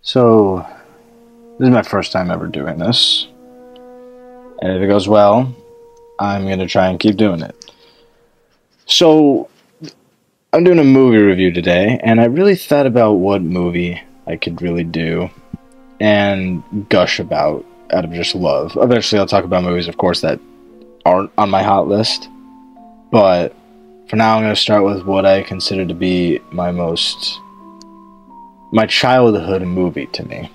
So, this is my first time ever doing this, and if it goes well, I'm going to try and keep doing it. So, I'm doing a movie review today, and I really thought about what movie I could really do and gush about out of just love. Eventually, I'll talk about movies, of course, that aren't on my hot list, but for now, I'm going to start with what I consider to be my childhood movie to me,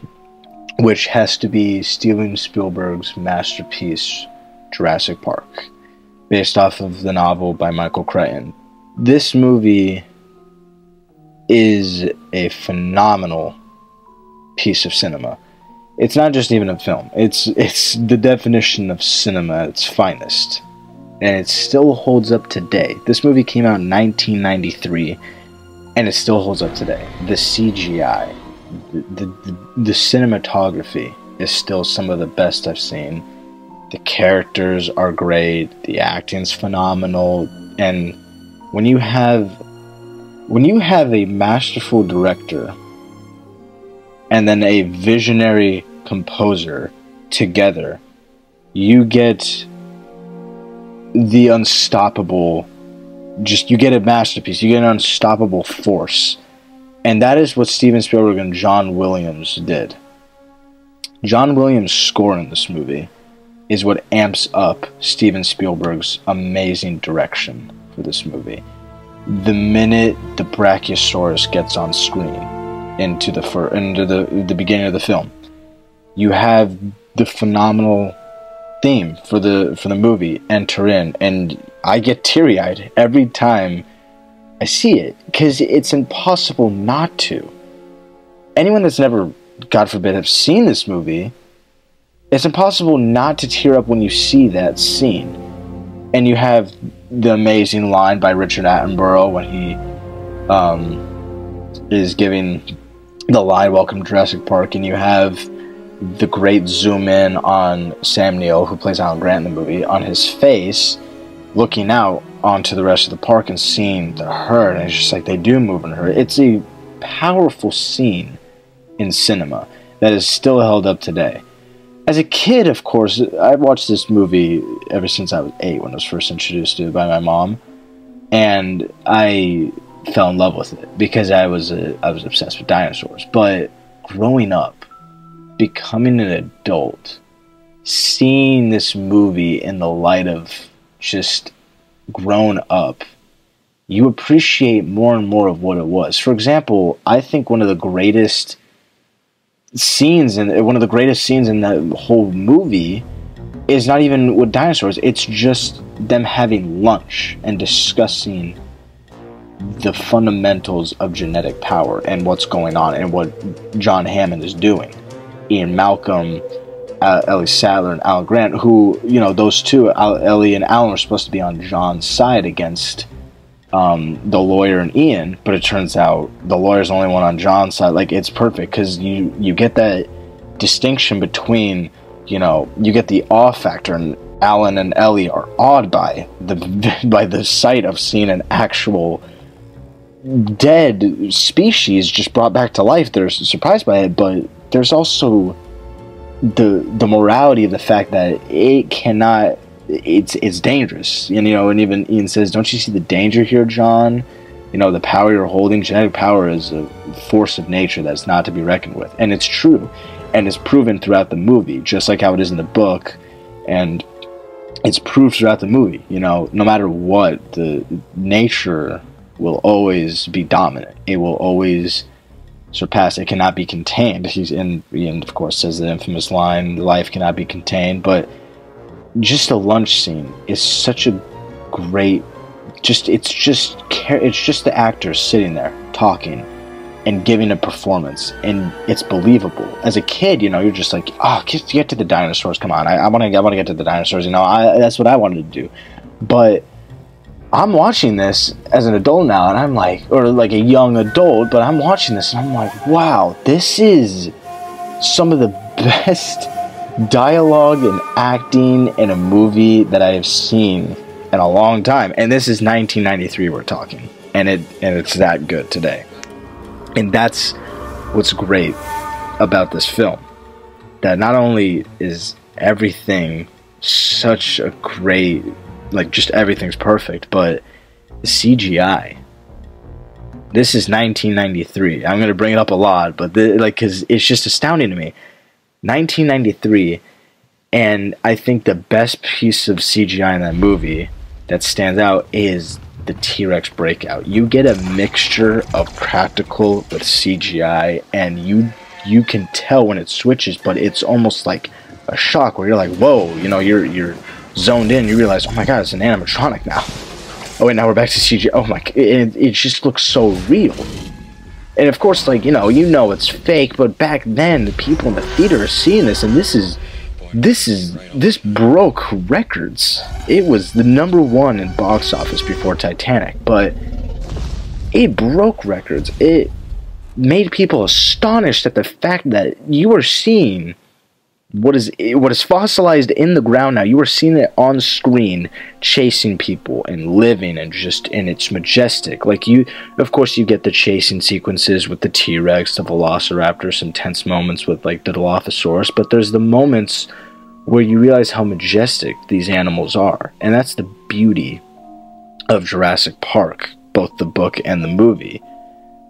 which has to be Steven Spielberg's masterpiece, Jurassic Park, based off of the novel by Michael Crichton. This movie is a phenomenal piece of cinema. It's not just even a film. It's the definition of cinema at its finest. And it still holds up today. This movie came out in 1993, and it still holds up today. The CGI, the cinematography is still some of the best I've seen. The characters are great. The acting's phenomenal. And when you have a masterful director and then a visionary composer together, you get the unstoppable, you get a masterpiece, you get an unstoppable force. And that is what Steven Spielberg and John Williams did. John Williams' score in this movie is what amps up Steven Spielberg's amazing direction for this movie. The minute the Brachiosaurus gets on screen into the beginning of the film, you have the phenomenal theme for the movie enter in, and I get teary-eyed every time I see it, because it's impossible not to. Anyone that's never, God forbid, have seen this movie, it's impossible not to tear up when you see that scene. And you have the amazing line by Richard Attenborough when he is giving the line, "Welcome to Jurassic Park," and you have the great zoom in on Sam Neill, who plays Alan Grant in the movie, on his face, looking out onto the rest of the park and seeing the herd, and it's just like they do move in her. It's a powerful scene in cinema that is still held up today. As a kid, of course, I've watched this movie ever since I was 8, when I was first introduced to it by my mom, and I fell in love with it because I was obsessed with dinosaurs. But growing up, becoming an adult, seeing this movie in the light of just grown up, you appreciate more and more of what it was. For example, I think one of the greatest scenes in that whole movie is not even with dinosaurs. It's just them having lunch and discussing the fundamentals of genetic power and what's going on and what John Hammond is doing. Ian Malcolm, Ellie Sattler, and Alan Grant, who, those two, Ellie and Alan, were supposed to be on John's side against the lawyer and Ian, but it turns out the lawyer's the only one on John's side. Like, it's perfect, because you get that distinction between, you get the awe factor, and Alan and Ellie are awed by the sight of seeing an actual dead species just brought back to life. They're surprised by it, but there's also the morality of the fact that it's dangerous, and even Ian says, "Don't you see the danger here, John? The power you're holding, genetic power, is a force of nature that's not to be reckoned with." And it's true, and it's proven throughout the movie, just like how it is in the book, and it's proved throughout the movie. No matter what, the nature will always be dominant. It will always surpass. It cannot be contained. Ian, of course, says the infamous line, "Life cannot be contained." But just a lunch scene is such a great, it's just the actors sitting there talking and giving a performance, and it's believable. As a kid, you're just like, oh, get to the dinosaurs, come on, I want to get to the dinosaurs, that's what I wanted to do. But I'm watching this as an adult now, and I'm like, or like a young adult, but I'm watching this and I'm like, wow, this is some of the best dialogue and acting in a movie that I have seen in a long time. And this is 1993 we're talking, and it's that good today. And that's what's great about this film. That not only is everything such a great, like, just everything's perfect, but the CGI. This is 1993. I'm gonna bring it up a lot, but because it's just astounding to me. 1993, and I think the best piece of CGI in that movie that stands out is the T-Rex breakout. You get a mixture of practical with CGI, and you can tell when it switches, but it's almost like a shock where you're like, whoa, you know, you're zoned in. You realize, oh my god, it's an animatronic now. Oh wait, now we're back to CGI. Oh my, it just looks so real. And of course, like, you know it's fake, but back then the people in the theater are seeing this, and this broke records. It was the #1 in box office before Titanic, but it broke records. It made people astonished at the fact that you are seeing what is fossilized in the ground now. You are seeing it on screen, chasing people and living, and it's majestic. Like, of course you get the chasing sequences with the T-Rex, the Velociraptor, some tense moments with like the Dilophosaurus, but there's the moments where you realize how majestic these animals are, and that's the beauty of Jurassic Park, both the book and the movie.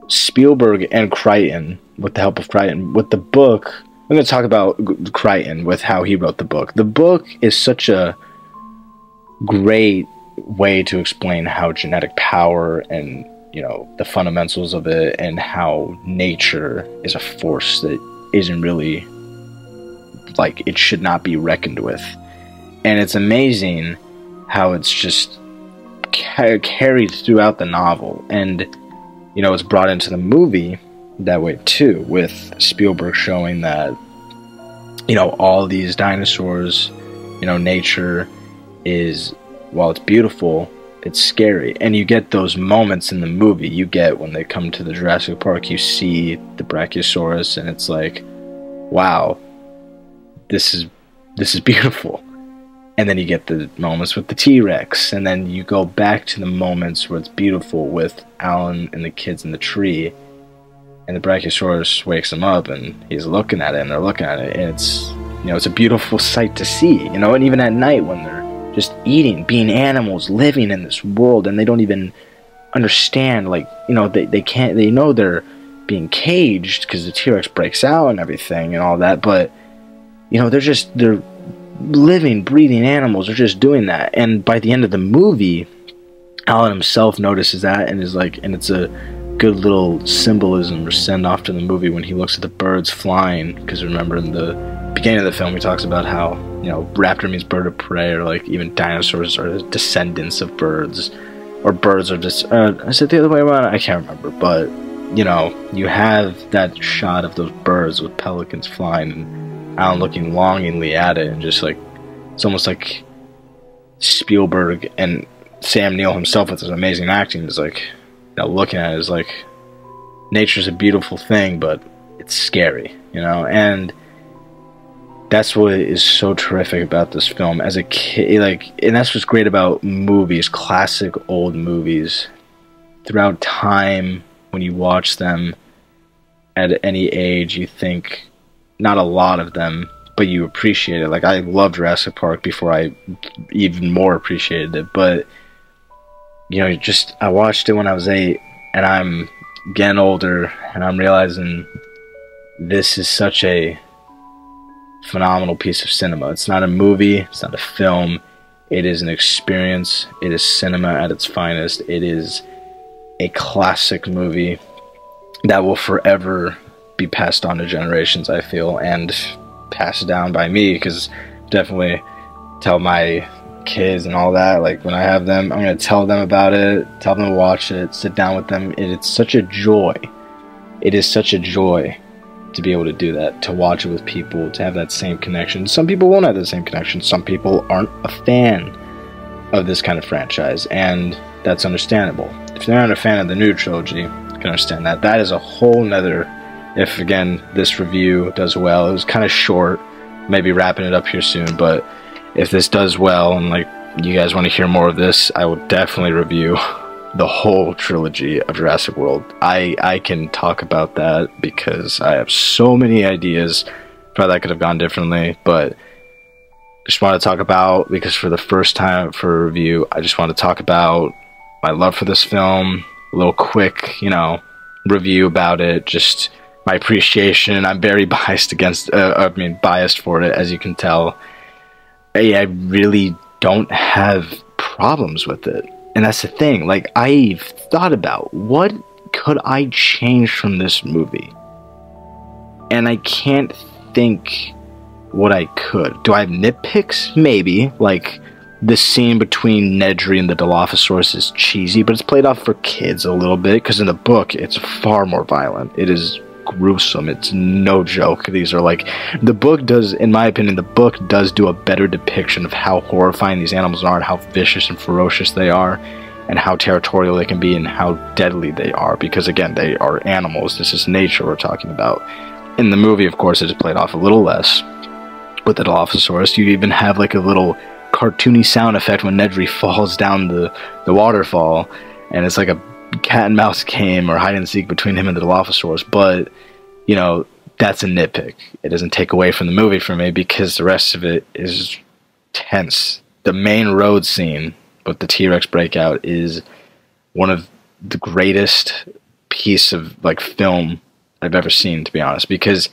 Spielberg and Crichton, with the help of Crichton, with the book. I'm going to talk about Crichton with how he wrote the book. The book is such a great way to explain how genetic power and, you know, the fundamentals of it, and how nature is a force that isn't really, like, it should not be reckoned with. And it's amazing how it's just carried throughout the novel. And, you know, it's brought into the movie that way too, with Spielberg showing that, you know, all these dinosaurs, you know, nature is, while it's beautiful, it's scary. And you get those moments in the movie. You get when they come to the Jurassic Park, you see the Brachiosaurus, and it's like, wow, this is beautiful. And then you get the moments with the T-Rex, and then you go back to the moments where it's beautiful with Alan and the kids in the tree. And the Brachiosaurus wakes him up, and he's looking at it, and they're looking at it, and it's, you know, it's a beautiful sight to see, you know. And even at night when they're just eating, being animals, living in this world, and they don't even understand, like, you know, they know they're being caged because the T-Rex breaks out and everything and all that, but, you know, they're living, breathing animals. They're just doing that. And by the end of the movie, Alan himself notices that, and is like, and it's a good little symbolism or send off to the movie when he looks at the birds flying, because remember in the beginning of the film he talks about how, you know, raptor means bird of prey, or like even dinosaurs are descendants of birds, or birds are just is it the other way around? I can't remember, but, you know, you have that shot of those birds with pelicans flying, and Alan looking longingly at it, and just like, it's almost like Spielberg and Sam Neill himself with his amazing acting is like, you know, looking at it is like, nature's a beautiful thing, but it's scary, you know. And that's what is so terrific about this film. As a kid, like, and that's what's great about movies, classic old movies. Throughout time, when you watch them at any age, you think, not a lot of them, but you appreciate it. Like, I loved Jurassic Park before I even more appreciated it, but, you know, I watched it when I was 8, and I'm getting older, and I'm realizing this is such a phenomenal piece of cinema. It's not a movie, it's not a film, it is an experience. It is cinema at its finest. It is a classic movie that will forever be passed on to generations, I feel, and passed down by me, because definitely tell my kids and all that, like, when I have them, I'm going to tell them about it, tell them to watch it, sit down with them. It's such a joy. It is such a joy to be able to do that, to watch it with people, to have that same connection. Some people won't have the same connection. Some people aren't a fan of this kind of franchise, and that's understandable. If they're not a fan of the new trilogy, you can understand that. That is a whole nother, if again this review does well. It was kind of short, maybe wrapping it up here soon, but if this does well and like you guys want to hear more of this, I will definitely review the whole trilogy of Jurassic World. I can talk about that because I have so many ideas for how that could have gone differently, but I just want to talk about, because for the first time for a review, I just want to talk about my love for this film, a little quick, you know, review about it, just my appreciation. I'm very biased biased for it, as you can tell. I really don't have problems with it. And that's the thing, like, I've thought about what could I change from this movie? And I can't think what I could. Do I have nitpicks? Maybe. Like, the scene between Nedry and the Dilophosaurus is cheesy, but it's played off for kids a little bit, because in the book, it's far more violent. It is gruesome. It's no joke. These are like, the book does, in my opinion, the book does do a better depiction of how horrifying these animals are and how vicious and ferocious they are and how territorial they can be and how deadly they are, because again, they are animals. This is nature we're talking about. In the movie, of course, it's played off a little less with the Dilophosaurus. You even have like a little cartoony sound effect when Nedry falls down the waterfall, and it's like a cat and mouse game or hide and seek between him and the Dilophosaurus. But, you know, that's a nitpick. It doesn't take away from the movie for me, because the rest of it is tense. The main road scene with the T-Rex breakout is one of the greatest piece of like film I've ever seen, to be honest, because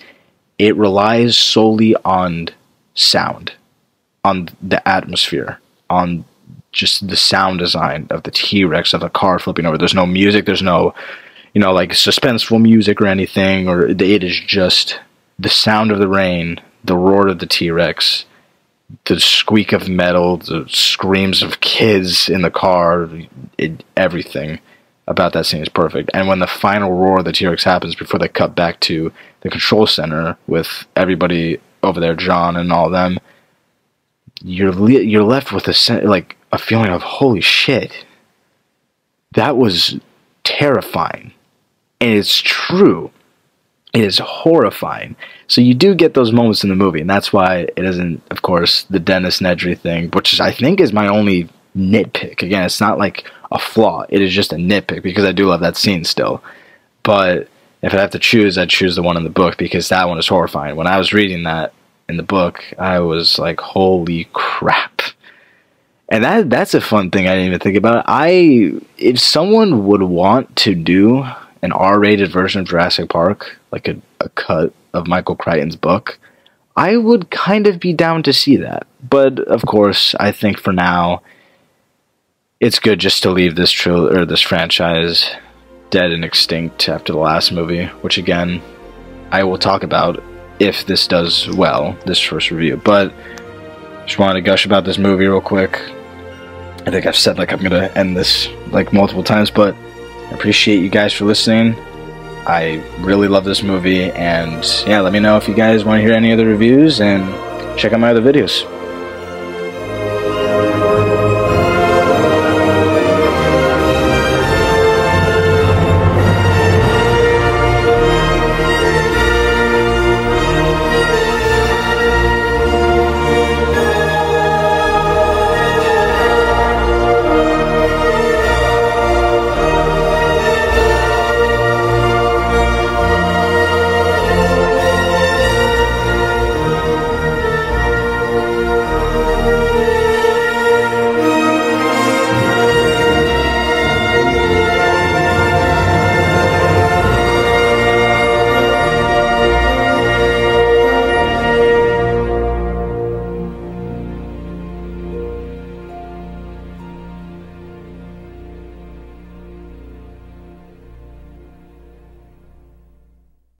it relies solely on sound, on the atmosphere, on just the sound design of the T-Rex, of a car flipping over. There's no music, there's no, you know, like suspenseful music or anything, or it is just the sound of the rain, the roar of the T-Rex, the squeak of metal, the screams of kids in the car, everything about that scene is perfect. And when the final roar of the T-Rex happens before they cut back to the control center with everybody over there, John and all them, you're left with a feeling of, holy shit, that was terrifying. And it's true. It is horrifying. So you do get those moments in the movie, and that's why it isn't, of course, the Dennis Nedry thing, which I think is my only nitpick. Again, it's not like a flaw. It is just a nitpick, because I do love that scene still. But if I have to choose, I'd choose the one in the book, because that one is horrifying. When I was reading that in the book, I was like, holy crap. And that's a fun thing I didn't even think about. If someone would want to do an R-rated version of Jurassic Park, like a cut of Michael Crichton's book, I would kind of be down to see that. But of course, I think for now, it's good just to leave this franchise dead and extinct after the last movie, which again, I will talk about if this does well, this first review. But just wanted to gush about this movie real quick. I think I've said like I'm gonna end this like multiple times, but I appreciate you guys for listening. I really love this movie, and yeah, let me know if you guys want to hear any other reviews, and check out my other videos.